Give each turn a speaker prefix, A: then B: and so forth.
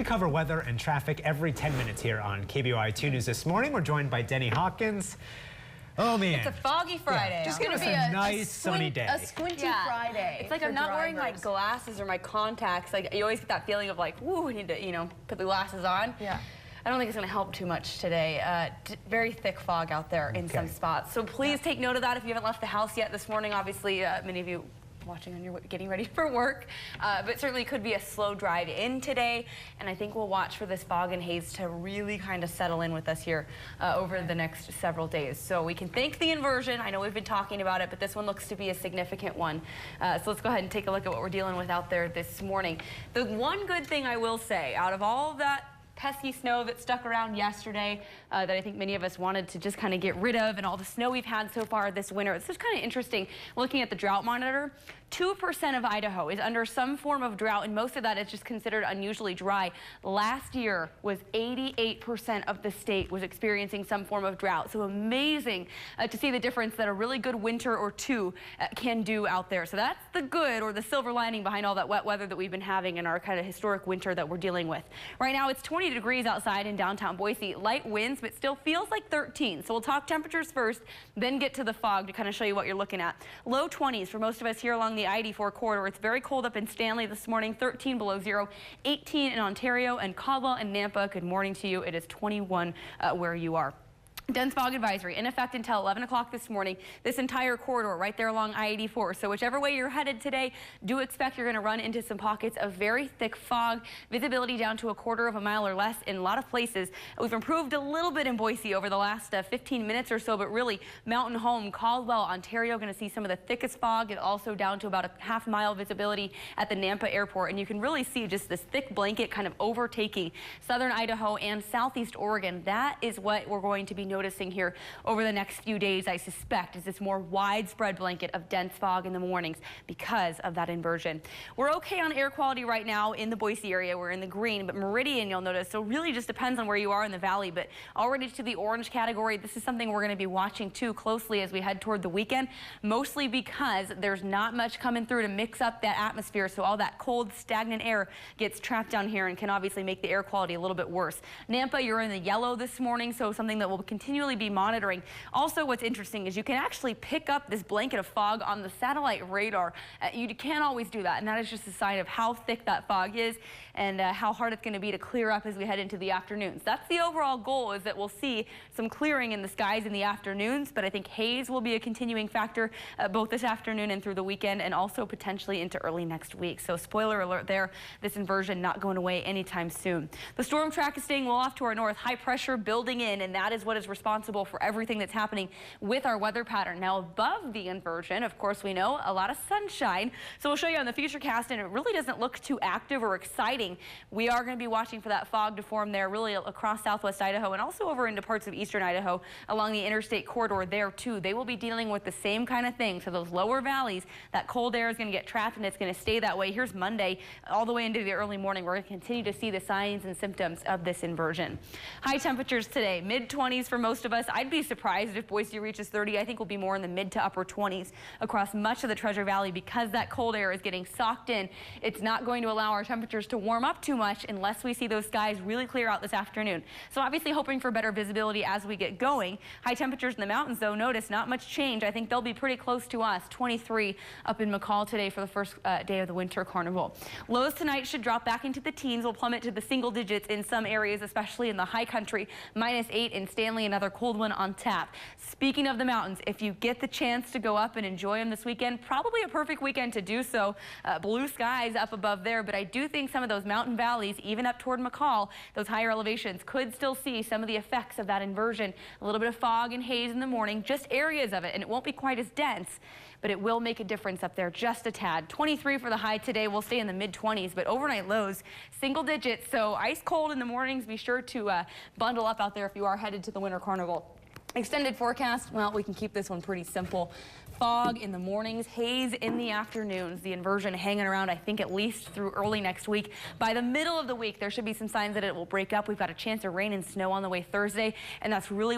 A: We cover weather and traffic every 10 minutes here on KBOI 2 News this morning. We're joined by Denny Hawkins. Oh man,
B: it's a foggy Friday.
A: Yeah,
B: just
A: gonna be a nice sunny day.
B: A squinty Friday.
C: It's like I'm not wearing my glasses or my contacts. Like you always get that feeling of like, woo, I need to, put the glasses on.
B: Yeah.
C: I don't think it's going to help too much today. Very thick fog out there in some spots. So please take note of that if you haven't left the house yet this morning. Obviously, many of you watching on your getting ready for work, but certainly could be a slow drive in today, and I think we'll watch for this fog and haze to really kind of settle in with us here over the next several days. So we can thank the inversion. I know we've been talking about it, but this one looks to be a significant one. So let's go ahead and take a look at what we're dealing with out there this morning. The one good thing I will say, out of all of that pesky snow that stuck around yesterday that I think many of us wanted to just kind of get rid of, and all the snow we've had so far this winter. It's just kind of interesting looking at the drought monitor. 2% of Idaho is under some form of drought, and most of that is just considered unusually dry. Last year was 88% of the state was experiencing some form of drought. So amazing to see the difference that a really good winter or two can do out there. So that's the good, or the silver lining behind all that wet weather that we've been having in our kind of historic winter that we're dealing with. Right now it's 20 degrees outside in downtown Boise. Light winds, but still feels like 13. So we'll talk temperatures first, then get to the fog to kind of show you what you're looking at. Low 20s for most of us here along the I-84 corridor. It's very cold up in Stanley this morning, 13 below zero, 18 in Ontario and Caldwell and Nampa. Good morning to you. It is 21 where you are. Dense fog advisory in effect until 11 o'clock this morning. This entire corridor right there along I-84. So whichever way you're headed today, do expect you're going to run into some pockets of very thick fog. Visibility down to a quarter of a mile or less in a lot of places. We've improved a little bit in Boise over the last 15 minutes or so, but really Mountain Home, Caldwell, Ontario going to see some of the thickest fog, and also down to about a half-mile visibility at the Nampa airport. And you can really see just this thick blanket kind of overtaking southern Idaho and southeast Oregon. That is what we're going to be noticing here over the next few days, I suspect, is this more widespread blanket of dense fog in the mornings because of that inversion. We're okay on air quality right now in the Boise area. We're in the green, but meridian you'll notice, so really just depends on where you are in the valley, but already to the orange category. This is something we're going to be watching too closely as we head toward the weekend, mostly because there's not much coming through to mix up that atmosphere, so all that cold, stagnant air gets trapped down here and can obviously make the air quality a little bit worse. Nampa, you're in the yellow this morning, so something that will continually be monitoring. Also, what's interesting is you can actually pick up this blanket of fog on the satellite radar. You can't always do that, and that is just a sign of how thick that fog is and how hard it's going to be to clear up as we head into the afternoons. That's the overall goal, is that we'll see some clearing in the skies in the afternoons, but I think haze will be a continuing factor both this afternoon and through the weekend, and also potentially into early next week. So spoiler alert there, this inversion not going away anytime soon. The storm track is staying well off to our north, high pressure building in, and that is what is responsible for everything that's happening with our weather pattern. Now above the inversion, of course, we know a lot of sunshine. So we'll show you on the Futurecast, and it really doesn't look too active or exciting. We are going to be watching for that fog to form there really across southwest Idaho, and also over into parts of eastern Idaho along the interstate corridor there too. They will be dealing with the same kind of thing. So those lower valleys, that cold air is going to get trapped, and it's going to stay that way. Here's Monday all the way into the early morning. We're going to continue to see the signs and symptoms of this inversion. High temperatures today, mid-20s for most of us. I'd be surprised if Boise reaches 30. I think we'll be more in the mid to upper 20s across much of the Treasure Valley because that cold air is getting socked in. It's not going to allow our temperatures to warm up too much unless we see those skies really clear out this afternoon. So obviously hoping for better visibility as we get going. High temperatures in the mountains, though, notice not much change. I think they'll be pretty close to us. 23 up in McCall today for the first day of the winter carnival. Lows tonight should drop back into the teens. Will plummet to the single digits in some areas, especially in the high country. -8 in Stanley, another cold one on tap. Speaking of the mountains, if you get the chance to go up and enjoy them this weekend, probably a perfect weekend to do so. Blue skies up above there, but I do think some of those mountain valleys, even up toward McCall, those higher elevations, could still see some of the effects of that inversion. A little bit of fog and haze in the morning, just areas of it, and it won't be quite as dense, but it will make a difference up there just a tad. 23 for the high today. We'll stay in the mid-20s, but overnight lows single digits, so ice cold in the mornings. Be sure to bundle up out there if you are headed to the winter carnival. Extended forecast, well, we can keep this one pretty simple. Fog in the mornings, haze in the afternoons. The inversion hanging around, I think, at least through early next week. By the middle of the week, there should be some signs that it will break up. We've got a chance of rain and snow on the way Thursday, and that's really